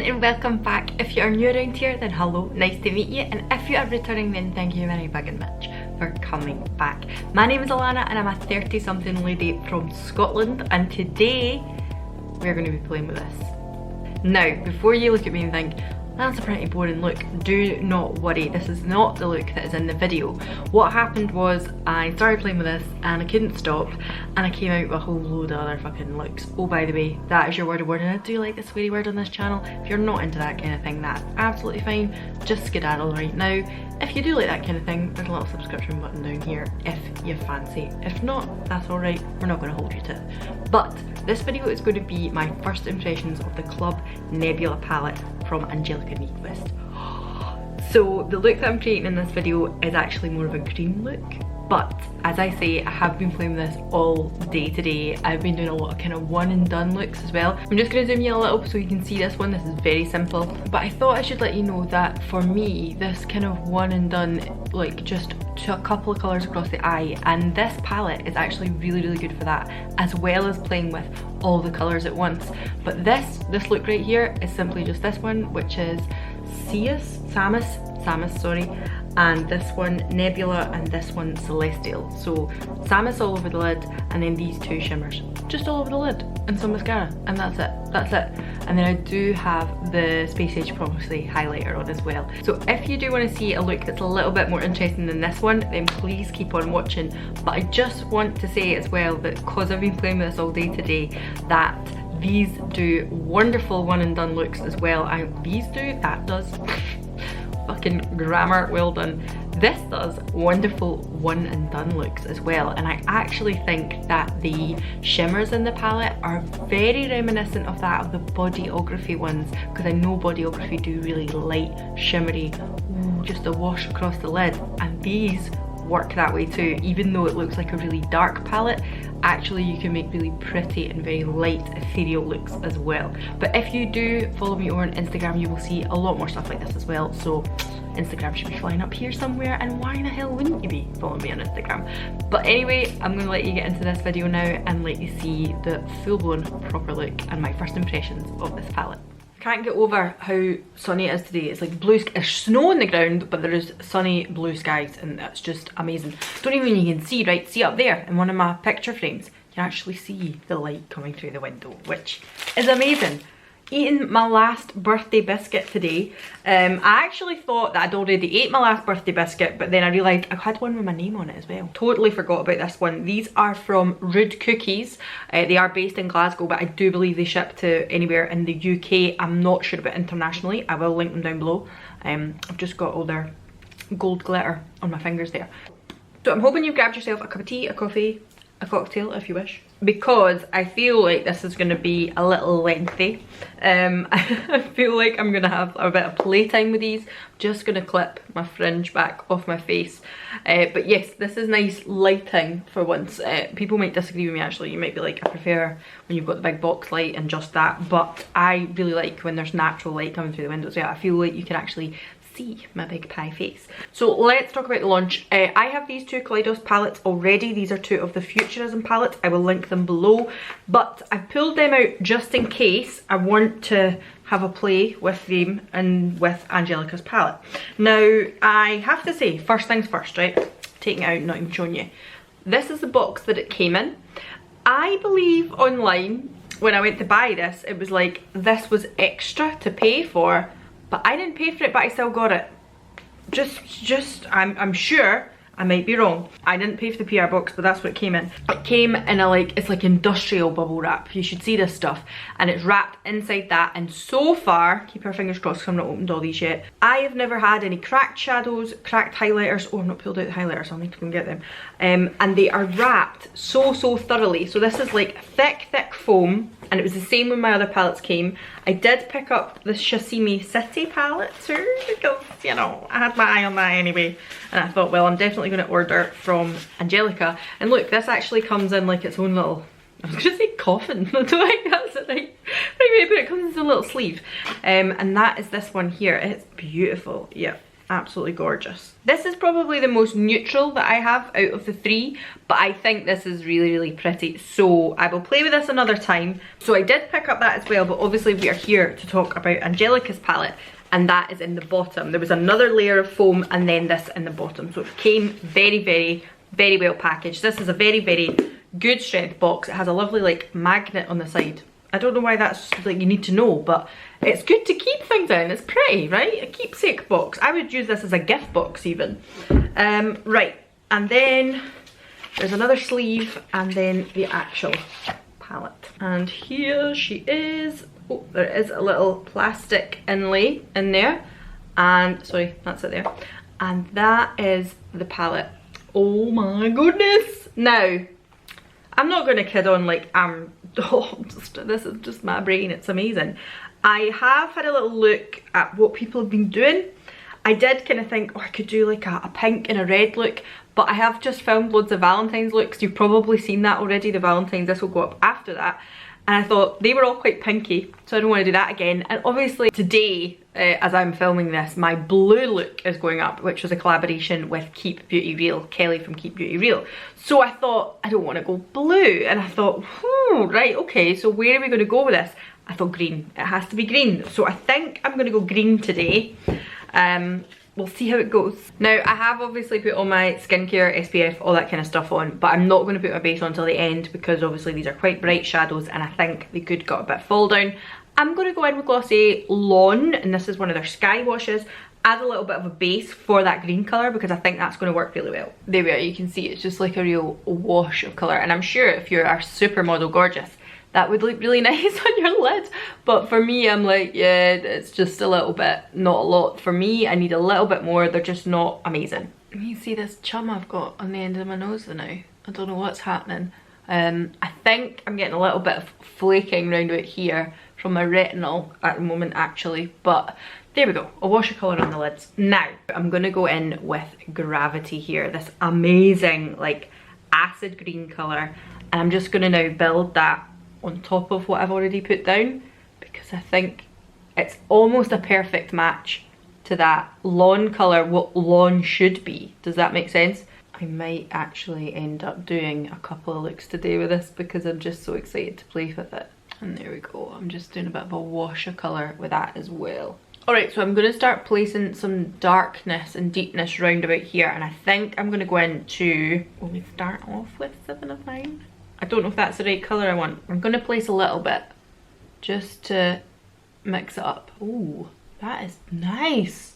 and welcome back. If you are new around here, then hello, nice to meet you, and if you are returning, then thank you very much for coming back. My name is Alana and I'm a 30-something lady from Scotland, and today we're going to be playing with this. Now, before you look at me and think, that's a pretty boring look, do not worry, this is not the look that is in the video. What happened was I started playing with this and I couldn't stop, and I came out with a whole load of other fucking looks. Oh, by the way, that is your word of warning. I do like the sweary word on this channel. If you're not into that kind of thing, that's absolutely fine. Just skedaddle right now. If you do like that kind of thing, there's a little subscription button down here if you fancy. If not, that's alright, we're not going to hold you to it. But this video is going to be my first impressions of the Club Nebula palette from Angelica NYQVIST. So the look that I'm creating in this video is actually more of a green look, but as I say, I have been playing with this all day today. I've been doing a lot of kind of one and done looks as well. I'm just going to zoom you a little so you can see this one. This is very simple, but I thought I should let you know that for me, this kind of one and done, like just to a couple of colours across the eye, and this palette is actually really good for that, as well as playing with all the colours at once. But this look right here is simply just this one, which is Samus, sorry, and this one Nebula, and this one Celestial. So Samus all over the lid, and then these two shimmers just all over the lid, and some mascara, and that's it. And then I do have the Space Age Prophecy highlighter on as well. So if you do want to see a look that's a little bit more interesting than this one, then please keep on watching. But I just want to say as well that because I've been playing with this all day today, that these do wonderful one and done looks as well, and these do, that does fucking grammar, well done. This does wonderful one and done looks as well, and I actually think that the shimmers in the palette are very reminiscent of that of the Bodyography ones, because I know Bodyography do really light, shimmery, just a wash across the lid, and these work that way too. Even though it looks like a really dark palette, actually you can make really pretty and very light ethereal looks as well. But if you do follow me over on Instagram, you will see a lot more stuff like this as well. So Instagram should be flying up here somewhere, and why the hell wouldn't you be following me on Instagram? But anyway, I'm going to let you get into this video now and let you see the full-blown proper look and my first impressions of this palette. Can't get over how sunny it is today. It's like blue, there's snow on the ground, but there is sunny blue skies, and that's just amazing. Don't even you can see, right, see up there in one of my picture frames, you can actually see the light coming through the window, which is amazing. Eating my last birthday biscuit today. I actually thought that I'd already ate my last birthday biscuit, but then I realised I had one with my name on it as well. Totally forgot about this one. These are from Rude Cookies. They are based in Glasgow, but I do believe they ship to anywhere in the UK. I'm not sure about internationally. I will link them down below. I've just got all their gold glitter on my fingers there. So I'm hoping you've grabbed yourself a cup of tea, a coffee, a cocktail if you wish, because I feel like this is going to be a little lengthy. I feel like I'm going to have a bit of playtime with these. I'm just going to clip my fringe back off my face. But yes, this is nice lighting for once. People might disagree with me actually. You might be like, I prefer when you've got the big box light and just that, but I really like when there's natural light coming through the windows. Yeah, I feel like you can actually see my big pie face. So let's talk about the launch. I have these two Kaleidos palettes already. These are two of the Futurism palettes. I will link them below, but I've pulled them out just in case I want to have a play with them and with Angelica's palette. Now, I have to say, first things first, right? Taking it out, not even showing you. This is the box that it came in. I believe online, when I went to buy this, it was like, this was extra to pay for, but I didn't pay for it, but I still got it. I'm sure, I might be wrong. I didn't pay for the PR box, but that's what it came in. It came in a it's like industrial bubble wrap. You should see this stuff. And it's wrapped inside that. And so far, keep our fingers crossed because I've not opened all these yet, I have never had any cracked shadows, cracked highlighters. Oh, I've not pulled out the highlighters, so I'll need to go and get them. And they are wrapped so thoroughly. So this is like thick foam. And it was the same when my other palettes came. I did pick up the Shasimi City palette too, because, you know, I had my eye on that anyway. And I thought, well, I'm definitely going to order from Angelica. And look, this actually comes in like its own little, I was going to say coffin. I don't think that's it right. Anyway, but it comes in a little sleeve. And that is this one here. It's beautiful. Yeah. absolutely gorgeous. This is probably the most neutral that I have out of the three, but I think this is really, really pretty. So I will play with this another time. So I did pick up that as well, but obviously we are here to talk about Angelica's palette, and that is in the bottom. There was another layer of foam and then this in the bottom. So it came very, very, very well packaged. This is a very, very good strength box. It has a lovely like magnet on the side. I don't know why that's like you need to know, but it's good to keep things in. It's pretty, right? A keepsake box. I would use this as a gift box even. Right, and then there's another sleeve and then the actual palette. And here she is. Oh, there is a little plastic inlay in there. And, sorry, that's it there. And that is the palette. Oh my goodness. Now, I'm not gonna kid on like this is just my brain, it's amazing. I have had a little look at what people have been doing. I did kind of think, oh, I could do like a pink and a red look, but I have just filmed loads of Valentine's looks. You've probably seen that already, the Valentine's, this will go up after that. And I thought they were all quite pinky, so I don't want to do that again. And obviously today, as I'm filming this, my blue look is going up, which was a collaboration with Keep Beauty Real, Kelly from Keep Beauty Real. So I thought, I don't want to go blue. And I thought, right, okay, so where are we going to go with this? I thought green, it has to be green. So I think I'm going to go green today. We'll see how it goes. Now, I have obviously put all my skincare, SPF, all that kind of stuff on, but I'm not going to put my base on till the end because obviously these are quite bright shadows and I think they could got a bit fall down. I'm going to go in with Glossier Lawn, and this is one of their Sky Washes. Add a little bit of a base for that green colour because I think that's going to work really well. There we are, you can see it's just like a real wash of colour, and I'm sure if you're a supermodel gorgeous, that would look really nice on your lid. But for me, I'm like, yeah, it's just a little bit, not a lot. For me, I need a little bit more. They're just not amazing. You see this chum I've got on the end of my nose now? I don't know what's happening. I think I'm getting a little bit of flaking around out here from my retinol at the moment actually, but there we go, a wash of colour on the lids. Now, I'm gonna go in with Gravity here, this amazing like acid green colour, and I'm just gonna now build that on top of what I've already put down because I think it's almost a perfect match to that lawn colour, what lawn should be. Does that make sense? I might actually end up doing a couple of looks today with this because I'm just so excited to play with it. And there we go, I'm just doing a bit of a wash of colour with that as well. Alright, so I'm going to start placing some darkness and deepness round about here, and I think I'm going to go into, will we start off with 7 of 9? I don't know if that's the right colour I want. I'm going to place a little bit just to mix it up. Ooh, that is nice.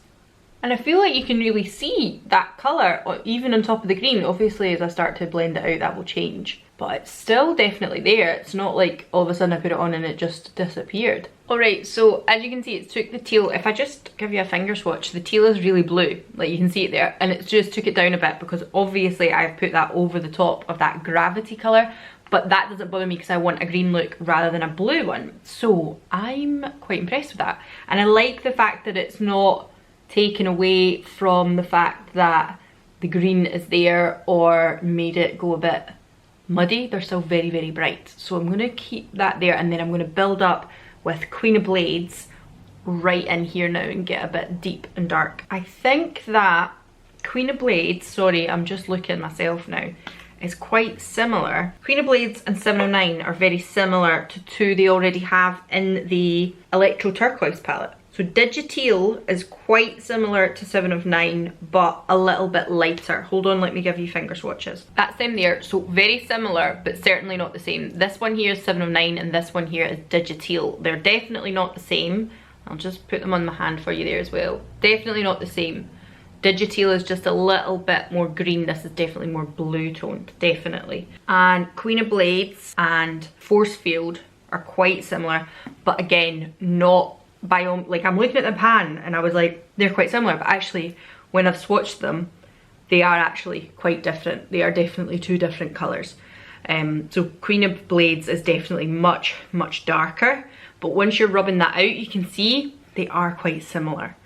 And I feel like you can really see that colour even on top of the green. Obviously as I start to blend it out that will change, but it's still definitely there. It's not like all of a sudden I put it on and it just disappeared. Alright, so as you can see, it took the teal, if I just give you a finger swatch, the teal is really blue, like you can see it there, and it just took it down a bit because obviously I've put that over the top of that Gravity colour, but that doesn't bother me because I want a green look rather than a blue one. So I'm quite impressed with that. And I like the fact that it's not taken away from the fact that the green is there or made it go a bit muddy. They're still very, very bright. So I'm going to keep that there, and then I'm going to build up with Queen of Blades right in here now and get a bit deep and dark. I think that Queen of Blades, sorry, I'm just looking myself now, is quite similar. Queen of Blades and 7 of 9 are very similar to two they already have in the Electro Turquoise palette. So Digiteal is quite similar to 7 of 9, but a little bit lighter. Hold on, let me give you finger swatches. That's them there, so very similar, but certainly not the same. This one here is 7 of 9, and this one here is Digiteal. They're definitely not the same. I'll just put them on my hand for you there as well. Definitely not the same. Digiteal is just a little bit more green. This is definitely more blue toned, definitely. And Queen of Blades and Force Field are quite similar, but again, not by, like, I'm looking at the pan and I was like, they're quite similar, but actually when I've swatched them, they are actually quite different. They are definitely two different colours. So Queen of Blades is definitely much, much darker, but once you're rubbing that out, you can see they are quite similar.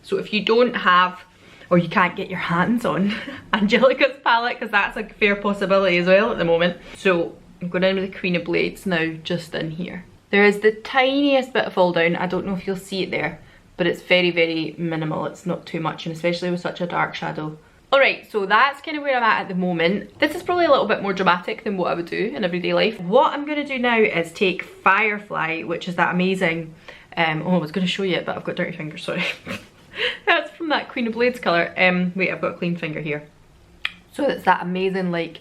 So if you don't have, or you can't get your hands on Angelica's palette, because that's a fair possibility as well at the moment. So I'm going in with the Queen of Blades now, just in here. There is the tiniest bit of fall down, I don't know if you'll see it there, but it's very, very minimal. It's not too much, and especially with such a dark shadow. Alright, so that's kind of where I'm at the moment. This is probably a little bit more dramatic than what I would do in everyday life. What I'm going to do now is take Firefly, which is that amazing, oh, I was going to show you it, but I've got dirty fingers, sorry. That's from that Queen of Blades colour. Wait, I've got a clean finger here. So it's that amazing, like,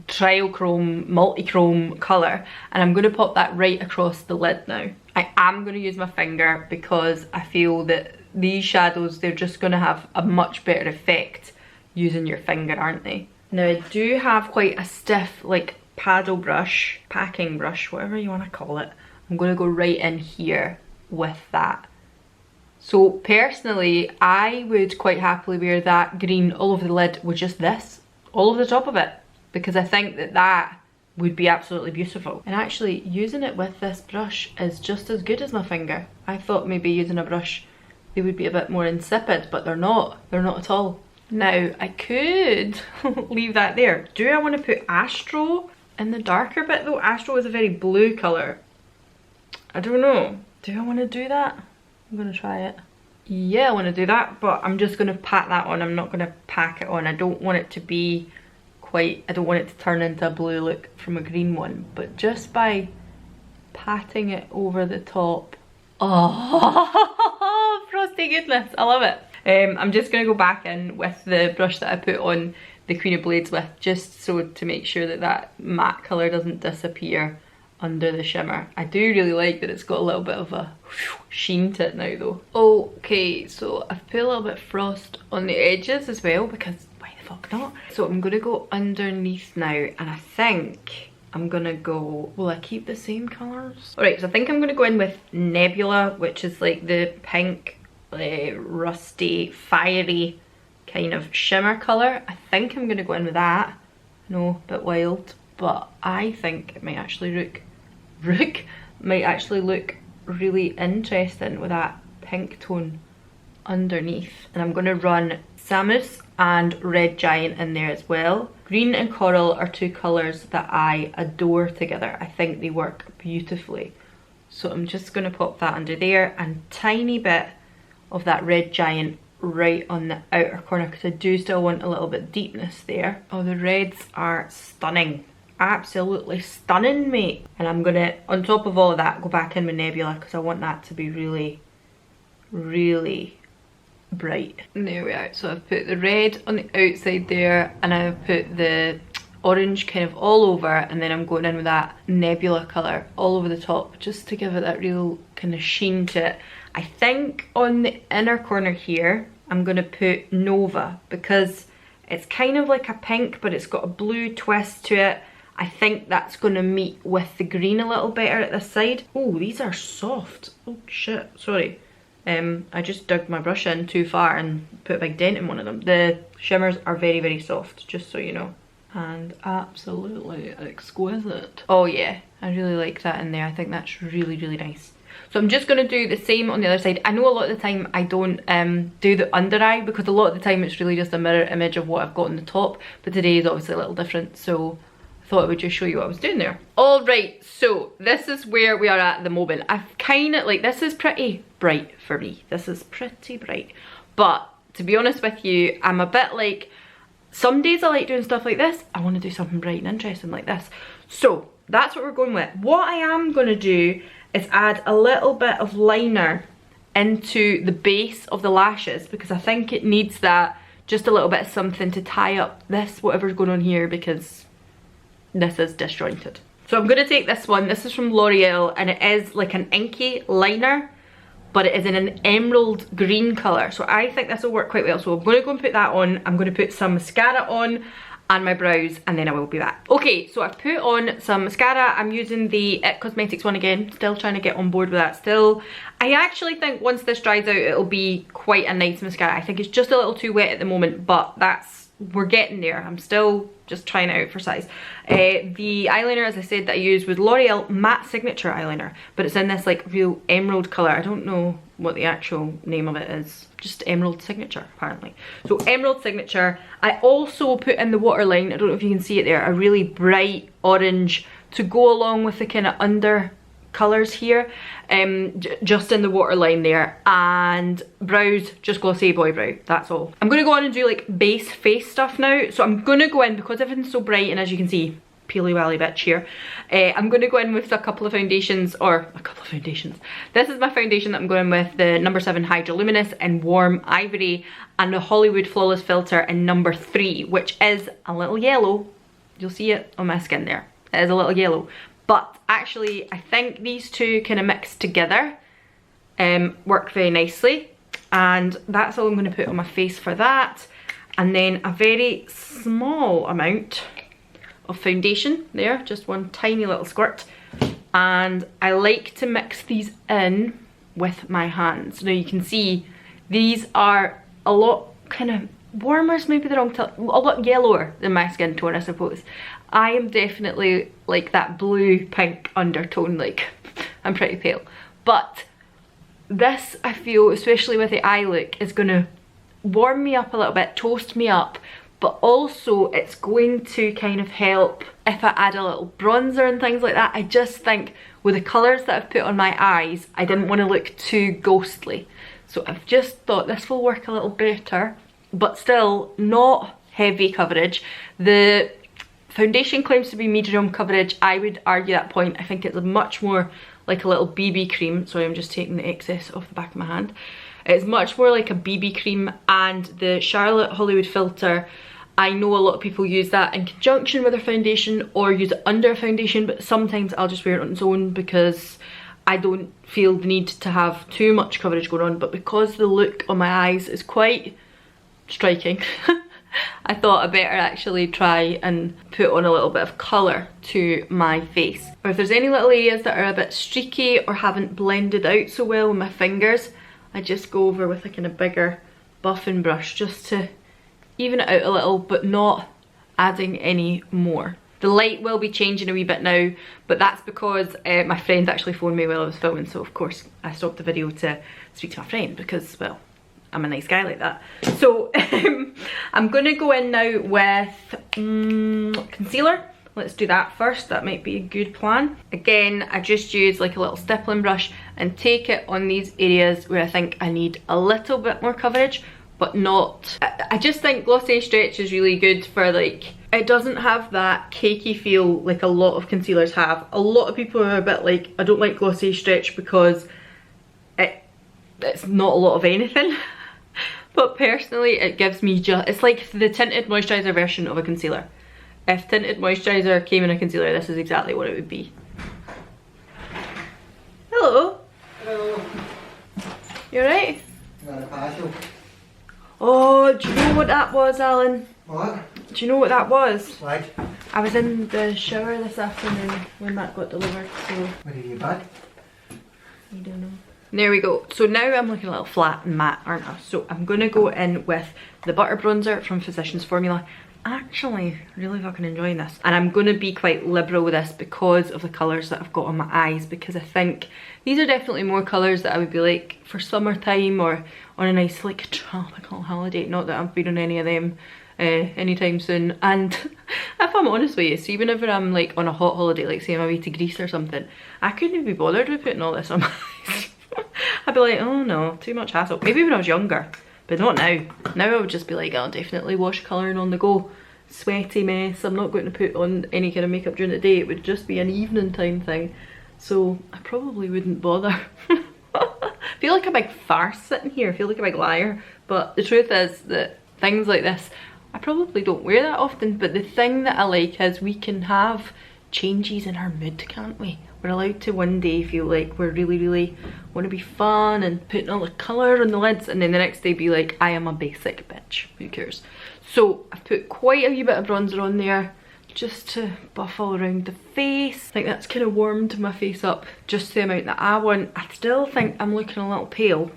triochrome, multi-chrome colour, and I'm going to pop that right across the lid now. I am going to use my finger because I feel that these shadows, they're just going to have a much better effect using your finger, aren't they? Now I do have quite a stiff, like, paddle brush, packing brush, whatever you want to call it. I'm going to go right in here with that. So personally, I would quite happily wear that green all over the lid with just this all over the top of it, because I think that that would be absolutely beautiful. And actually using it with this brush is just as good as my finger. I thought maybe using a brush they would be a bit more insipid, but they're not at all. Now I could leave that there. Do I want to put Astro in the darker bit though? Astro is a very blue colour. I don't know. Do I want to do that? I'm going to try it. Yeah, I want to do that, but I'm just going to pat that on. I'm not going to pack it on. I don't want it to be quite, I don't want it to turn into a blue look from a green one, but just by patting it over the top. Oh, frosty goodness, I love it. I'm just going to go back in with the brush that I put on the Queen of Blades with, just so to make sure that that matte colour doesn't disappear under the shimmer. I do really like that it's got a little bit of a sheen to it now though. Okay, so I've put a little bit of frost on the edges as well, because why the fuck not? So I'm going to go underneath now, and I think I'm going to go, will I keep the same colours? Alright, so I think I'm going to go in with Nebula, which is like the pink, rusty, fiery kind of shimmer colour. I think I'm going to go in with that. No, a bit wild, but I think it might actually look really interesting with that pink tone underneath. And I'm going to run Samus and Red Giant in there as well. Green and Coral are two colours that I adore together. I think they work beautifully. So I'm just going to pop that under there, and tiny bit of that Red Giant right on the outer corner, because I do still want a little bit of deepness there. Oh, the reds are stunning. Absolutely stunning, mate. And I'm gonna, on top of all of that, go back in with Nebula, because I want that to be really, really bright. And there we are. So I've put the red on the outside there, and I've put the orange kind of all over, and then I'm going in with that Nebula colour all over the top, just to give it that real kind of sheen to it. I think on the inner corner here, I'm gonna put Nova, because it's kind of like a pink, but it's got a blue twist to it. I think that's going to meet with the green a little better at this side. Oh, these are soft. Oh shit, sorry. I just dug my brush in too far and put a big dent in one of them. The shimmers are very, very soft, just so you know. And absolutely exquisite. Oh yeah, I really like that in there. I think that's really, really nice. So I'm just going to do the same on the other side. I know a lot of the time I don't do the under eye, because a lot of the time it's really just a mirror image of what I've got on the top. But today is obviously a little different, so thought I would just show you what I was doing there. Alright, so this is where we are at the moment. I've kind of, like, this is pretty bright for me. This is pretty bright. But to be honest with you, I'm a bit like, some days I like doing stuff like this. I want to do something bright and interesting like this. So that's what we're going with. What I am going to do is add a little bit of liner into the base of the lashes, because I think it needs that, just a little bit of something to tie up this, whatever's going on here, because this is disjointed. So I'm going to take this one. This is from L'Oreal, and it is like an inky liner, but it is in an emerald green colour. So I think this will work quite well. So I'm going to go and put that on. I'm going to put some mascara on and my brows, and then I will be back. Okay, so I've put on some mascara. I'm using the IT Cosmetics one again. Still trying to get on board with that still. I actually think once this dries out, it'll be quite a nice mascara. I think it's just a little too wet at the moment, but we're getting there. I'm still just trying it out for size. The eyeliner, as I said, that I used was L'Oreal Matte Signature eyeliner, but it's in this like real emerald colour. I don't know what the actual name of it is. Just Emerald Signature, apparently. So Emerald Signature. I also put in the waterline, I don't know if you can see it there, a really bright orange to go along with the kind of under colours here, just in the waterline there, and brows, just Glossier Boy Brow, that's all. I'm going to go on and do like base face stuff now, so I'm going to go in, because everything's so bright, and as you can see, peely wally bitch here, I'm going to go in with a couple of foundations, This is my foundation that I'm going with, the number 7 Hydra Luminous in Warm Ivory, and the Hollywood Flawless Filter in number 3, which is a little yellow. You'll see it on my skin there, it is a little yellow. But actually, I think these two kind of mixed together work very nicely. And that's all I'm going to put on my face for that. And then a very small amount of foundation there, just one tiny little squirt. And I like to mix these in with my hands. Now you can see these are a lot kind of warmer, is maybe the wrong term, a lot yellower than my skin tone, I suppose. I am definitely like that blue pink undertone, like I'm pretty pale. But this, I feel, especially with the eye look, is gonna warm me up a little bit, toast me up, but also it's going to kind of help if I add a little bronzer and things like that. I just think with the colours that I've put on my eyes, I didn't want to look too ghostly. So I've just thought this will work a little better, but still not heavy coverage. The foundation claims to be medium coverage. I would argue that point. I think it's much more like a little BB cream. Sorry, I'm just taking the excess off the back of my hand. It's much more like a BB cream, and the Charlotte Hollywood Filter, I know a lot of people use that in conjunction with their foundation or use it under foundation, but sometimes I'll just wear it on its own because I don't feel the need to have too much coverage going on. But because the look on my eyes is quite striking, I thought I'd better actually try and put on a little bit of colour to my face. Or if there's any little areas that are a bit streaky or haven't blended out so well with my fingers, I just go over with a kind of bigger buffing brush just to even it out a little, but not adding any more. The light will be changing a wee bit now, but that's because my friend actually phoned me while I was filming, so of course I stopped the video to speak to my friend because, well, I'm a nice guy like that. So I'm gonna go in now with concealer. Let's do that first, that might be a good plan. Again, I just use like a little stippling brush and take it on these areas where I think I need a little bit more coverage, but not, I just think Glossier Stretch is really good for like, it doesn't have that cakey feel like a lot of concealers have. A lot of people are a bit like, I don't like Glossier Stretch because it's not a lot of anything. But personally, it gives me just, it's like the tinted moisturiser version of a concealer. If tinted moisturiser came in a concealer, this is exactly what it would be. Hello. Hello. You alright? Got a parcel. Oh, do you know what that was, Alan? What? Do you know what that was? What? I was in the shower this afternoon when that got delivered, so... What have you got? I don't know. There we go. So now I'm looking a little flat and matte, aren't I? So I'm going to go in with the Butter Bronzer from Physicians Formula. Actually, really fucking enjoying this. And I'm going to be quite liberal with this because of the colours that I've got on my eyes, because I think these are definitely more colours that I would be like for summertime or on a nice like tropical holiday. Not that I've been on any of them anytime soon. And if I'm honest with you, so even if I'm like on a hot holiday, like say I'm away to Greece or something, I couldn't be bothered with putting all this on my eyes. I'd be like, oh no, too much hassle. Maybe when I was younger, but not now. Now I would just be like, I'll definitely wash colouring on the go. Sweaty mess, I'm not going to put on any kind of makeup during the day, it would just be an evening time thing. So I probably wouldn't bother. I feel like a big farce sitting here, I feel like a big liar. But the truth is that things like this, I probably don't wear that often, but the thing that I like is we can have changes in our mood, can't we? We're allowed to one day feel like we're really want to be fun and putting all the colour on the lids, and then the next day be like, I am a basic bitch, who cares? So I've put quite a wee bit of bronzer on there just to buff all around the face. I think that's kind of warmed my face up just the amount that I want. I still think I'm looking a little pale,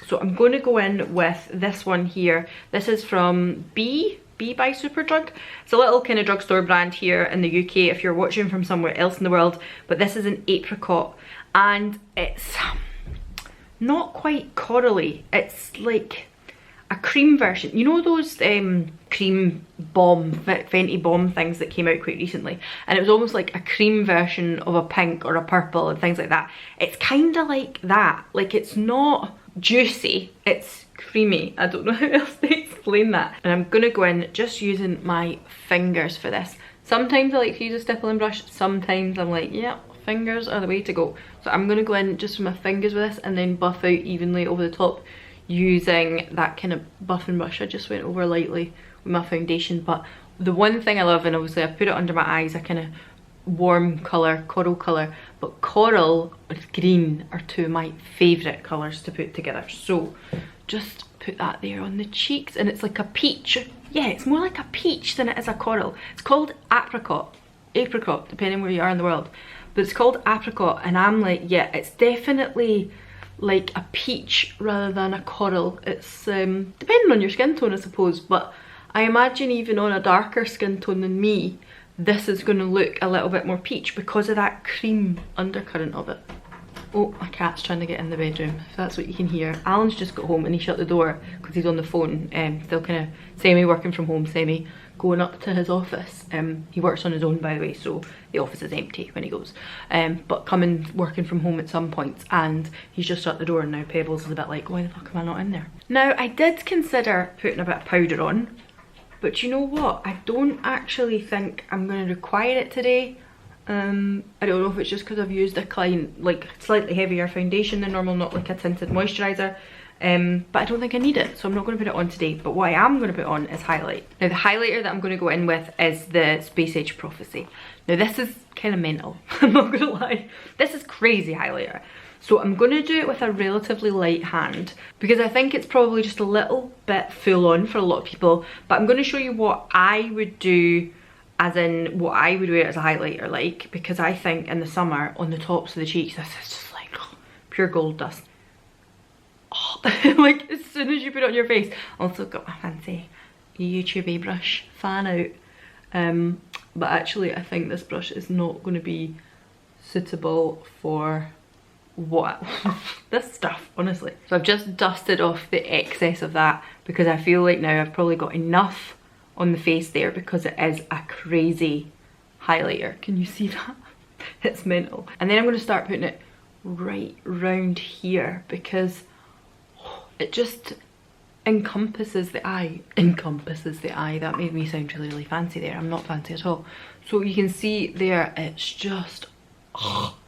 so I'm going to go in with this one here. This is from B by Superdrug. It's a little kind of drugstore brand here in the UK if you're watching from somewhere else in the world, but this is an apricot and it's not quite corally. It's like, a cream version. You know those cream bomb, Fenty bomb things that came out quite recently? And it was almost like a cream version of a pink or a purple and things like that. It's kind of like that. Like, it's not juicy, it's creamy. I don't know how else to explain that. And I'm gonna go in just using my fingers for this. Sometimes I like to use a stippling brush, sometimes I'm like, yeah, fingers are the way to go. So I'm gonna go in just with my fingers with this and then buff out evenly over the top using that kind of buffing brush I just went over lightly with my foundation. But the one thing I love, and obviously I put it under my eyes, a kind of warm colour, coral colour, but coral with green are two of my favourite colours to put together. So just put that there on the cheeks, and it's like a peach. Yeah, it's more like a peach than it is a coral. It's called apricot, depending where you are in the world, but it's called apricot, and I'm like, yeah, it's definitely like a peach rather than a coral. It's depending on your skin tone, I suppose, but I imagine even on a darker skin tone than me, this is going to look a little bit more peach because of that cream undercurrent of it. Oh, my cat's trying to get in the bedroom, if that's what you can hear. Alan's just got home and he shut the door because he's on the phone, still kind of semi-working from home, semi-going up to his office. He works on his own, by the way, so the office is empty when he goes. But coming working from home at some points, and he's just shut the door, and now Pebbles is a bit like, why the fuck am I not in there? Now, I did consider putting a bit of powder on, but you know what? I don't actually think I'm going to require it today. I don't know if it's just because I've used a like slightly heavier foundation than normal, not like a tinted moisturiser, but I don't think I need it, so I'm not going to put it on today. But what I am going to put on is highlight. Now the highlighter that I'm going to go in with is the Space Age Prophecy. Now this is kind of mental, I'm not going to lie. This is crazy highlighter. So I'm going to do it with a relatively light hand because I think it's probably just a little bit full on for a lot of people, but I'm going to show you what I would do, as in what I would wear as a highlighter, like, because I think in the summer on the tops of the cheeks this is just like pure gold dust. Oh, like as soon as you put it on your face. Also got my fancy YouTube brush, fan out, but actually I think this brush is not going to be suitable for what this stuff, honestly. So I've just dusted off the excess of that because I feel like now I've probably got enough on the face there, because it is a crazy highlighter. Can you see that? It's mental. And then I'm going to start putting it right round here because it just encompasses the eye. Encompasses the eye. That made me sound really, really fancy there. I'm not fancy at all. So you can see there, it's just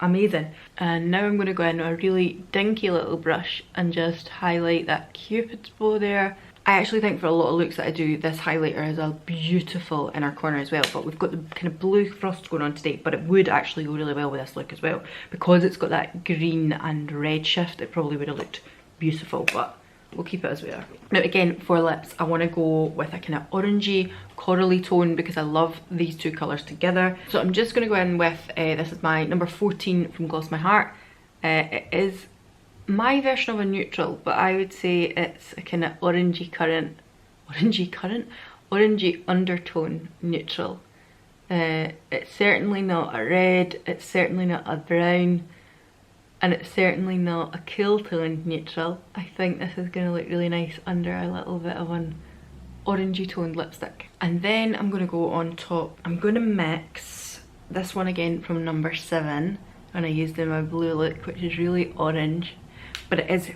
amazing. And now I'm going to go in with a really dinky little brush and just highlight that cupid's bow there. I actually think for a lot of looks that I do, this highlighter is a beautiful inner corner as well, but we've got the kind of blue frost going on today, but it would actually go really well with this look as well. Because it's got that green and red shift, it probably would have looked beautiful, but we'll keep it as we are. Now again, for lips, I want to go with a kind of orangey, corally tone because I love these two colours together. So I'm just going to go in with, this is my number 14 from Gloss My Heart. It is my version of a neutral, but I would say it's a kind of orangey undertone neutral. It's certainly not a red, it's certainly not a brown, and it's certainly not a cool tone neutral. I think this is going to look really nice under a little bit of an orangey toned lipstick. And then I'm going to go on top, I'm going to mix this one again from number 7, and I used in my blue look, which is really orange, but it is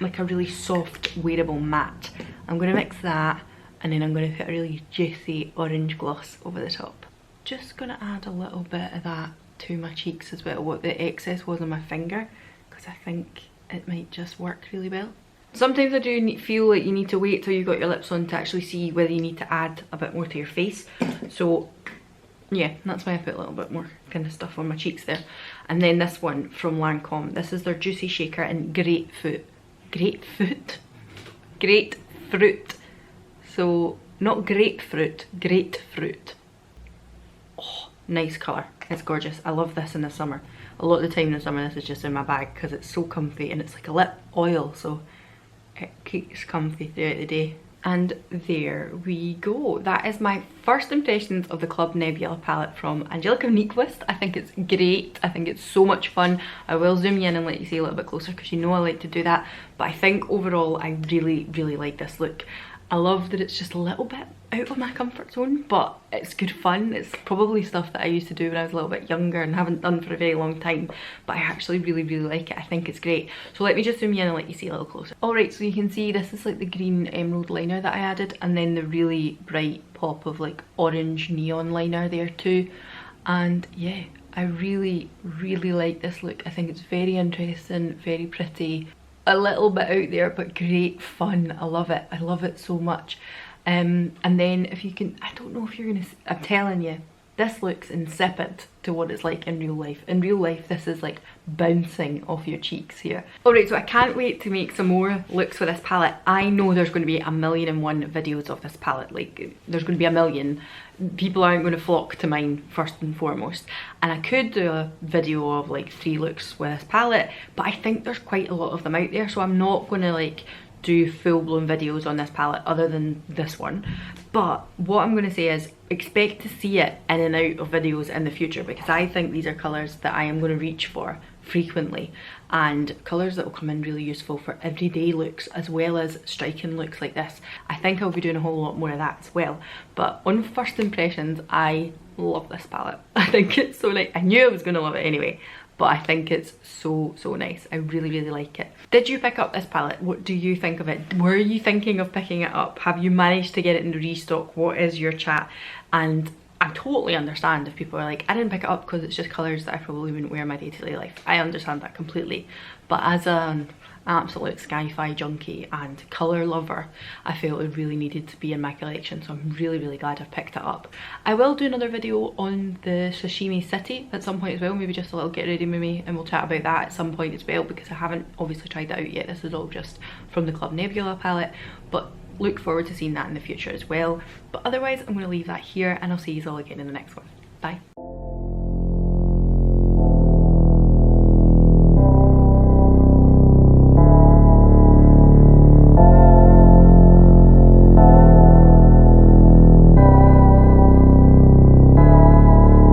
like a really soft wearable matte. I'm going to mix that, and then I'm going to put a really juicy orange gloss over the top. Just going to add a little bit of that to my cheeks as well, what the excess was on my finger, because I think it might just work really well. Sometimes I do feel like you need to wait till you've got your lips on to actually see whether you need to add a bit more to your face. So yeah, that's why I put a little bit more kind of stuff on my cheeks there. And then this one from Lancome, this is their Juicy Shaker in Grapefruit. So not grapefruit, grapefruit. Oh, nice colour. It's gorgeous. I love this in the summer. A lot of the time in the summer this is just in my bag because it's so comfy, and it's like a lip oil, so it keeps comfy throughout the day. And there we go. That is my first impressions of the Club Nebula palette from Angelica NYQVIST. I think it's great. I think it's so much fun. I will zoom you in and let you see a little bit closer because you know I like to do that. But I think overall I really, really like this look. I love that it's just a little bit out of my comfort zone, but it's good fun. It's probably stuff that I used to do when I was a little bit younger and haven't done for a very long time, but I actually really, really like it. I think it's great. So let me just zoom you in and let you see a little closer. Alright, so you can see this is like the green emerald liner that I added, and then the really bright pop of like orange neon liner there too. And yeah, I really, really like this look. I think it's very interesting, very pretty. A little bit out there, but great fun. I love it. I love it so much. And then if you can, I don't know if you're gonna, I'm telling you, this looks insipid to what it's like in real life. In real life, this is like bouncing off your cheeks here. Alright, so I can't wait to make some more looks for this palette. I know there's going to be 1,000,001 videos of this palette. Like, there's going to be 1,000,000. People aren't going to flock to mine first and foremost. And I could do a video of like 3 looks with this palette, but I think there's quite a lot of them out there, so I'm not going to like do full-blown videos on this palette other than this one. But what I'm going to say is expect to see it in and out of videos in the future, because I think these are colours that I am going to reach for frequently, and colours that will come in really useful for everyday looks as well as striking looks like this. I think I'll be doing a whole lot more of that as well. But on first impressions, I love this palette. I think it's so nice. I knew I was going to love it anyway, but I think it's so, so nice. I really, really like it. Did you pick up this palette? What do you think of it? Were you thinking of picking it up? Have you managed to get it in restock? What is your chat? And I totally understand if people are like, I didn't pick it up because it's just colours that I probably wouldn't wear in my day-to-day life. I understand that completely. But as an absolute sci-fi junkie and colour lover, I felt it really needed to be in my collection, so I'm really, really glad I've picked it up. I will do another video on the Sashimi City at some point as well, maybe just a little get ready with me, and we'll chat about that at some point as well, because I haven't obviously tried that out yet. This is all just from the Club Nebula palette, but look forward to seeing that in the future as well. But otherwise, I'm going to leave that here, and I'll see you all again in the next one. Bye.